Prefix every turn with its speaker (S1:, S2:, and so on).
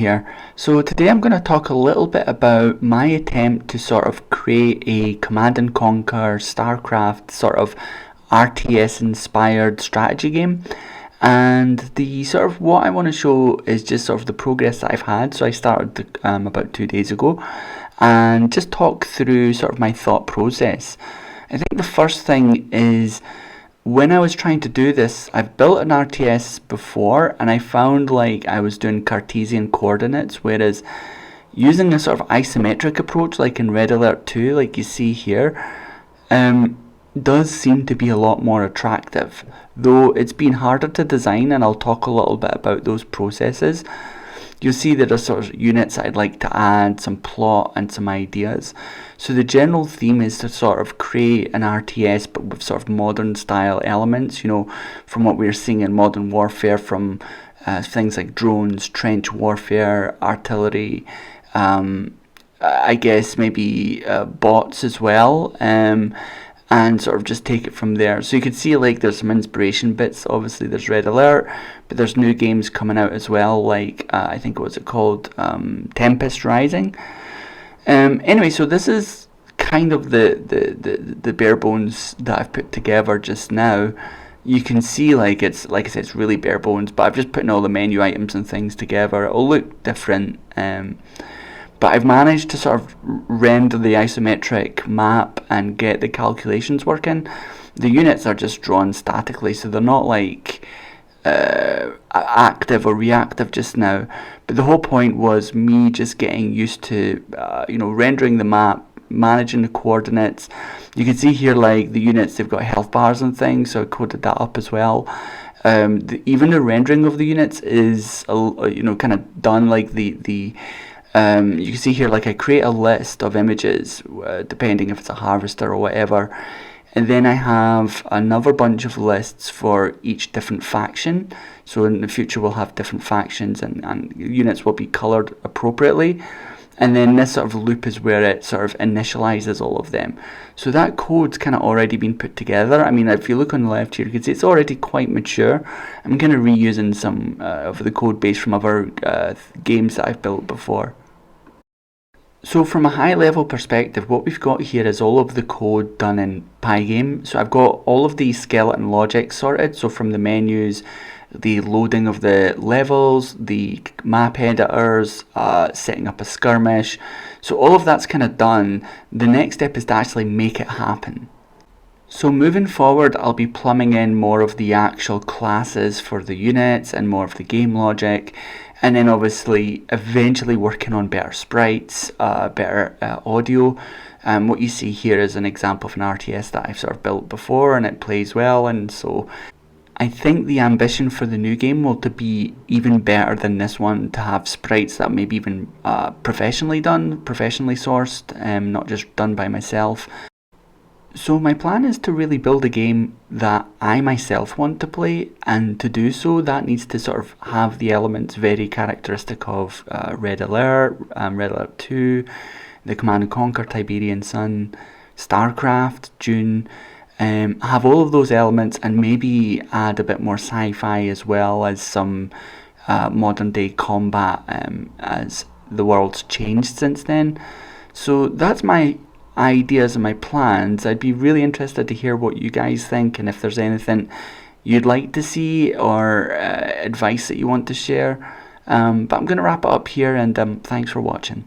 S1: Here. So today I'm going to talk a little bit about my attempt to sort of create a Command and Conquer Starcraft sort of RTS inspired strategy game. And the sort of what I want to show is just sort of the progress that I've had. So I started about 2 days ago, and just talk through sort of my thought process. I think the first thing is, when I was trying to do this, I've built an RTS before, and I found like I was doing Cartesian coordinates, whereas using a sort of isometric approach like in Red Alert 2, like you see here, does seem to be a lot more attractive, though it's been harder to design, and I'll talk a little bit about those processes. You'll see there are sort of units I'd like to add, some plot and some ideas. So the general theme is to sort of create an RTS but with sort of modern style elements, you know, from what we're seeing in Modern Warfare, from things like drones, trench warfare, artillery, I guess maybe bots as well. And sort of just take it from there. So you can see like there's some inspiration bits. Obviously there's Red Alert, but there's new games coming out as well, like I think what was it called, Tempest Rising. Anyway, so this is kind of the bare bones that I've put together just now. You can see like I said, it's really bare bones, but I've just put all the menu items and things together. It'll look different. But I've managed to sort of render the isometric map and get the calculations working. The units are just drawn statically, so they're not like active or reactive just now. But the whole point was me just getting used to, rendering the map, managing the coordinates. You can see here like the units, they've got health bars and things, so I coded that up as well. Even the rendering of the units is, kind of done like you can see here, like I create a list of images depending if it's a harvester or whatever, and then I have another bunch of lists for each different faction. So in the future we'll have different factions, and units will be colored appropriately, and then this sort of loop is where it sort of initializes all of them. So that code's kind of already been put together. I mean, if you look on the left here, you can see it's already quite mature. I'm kind of reusing some of the code base from other games that I've built before. So from a high level perspective, what we've got here is all of the code done in Pygame. So I've got all of the skeleton logic sorted. So from the menus, the loading of the levels, the map editors, setting up a skirmish. So all of that's kind of done. The next step is to actually make it happen. So moving forward, I'll be plumbing in more of the actual classes for the units and more of the game logic. And then obviously eventually working on better sprites, better audio. What you see here is an example of an RTS that I've sort of built before, and it plays well. And so I think the ambition for the new game will to be even better than this one, to have sprites that maybe even professionally done, professionally sourced, not just done by myself. So my plan is to really build a game that I myself want to play, and to do so that needs to sort of have the elements very characteristic of Red Alert, Red Alert 2, the Command and Conquer, Tiberian Sun, Starcraft, Dune. Have all of those elements, and maybe add a bit more sci-fi as well as some modern day combat as the world's changed since then. So that's my ideas and my plans. I'd be really interested to hear what you guys think, and if there's anything you'd like to see or advice that you want to share. But I'm going to wrap it up here, and thanks for watching.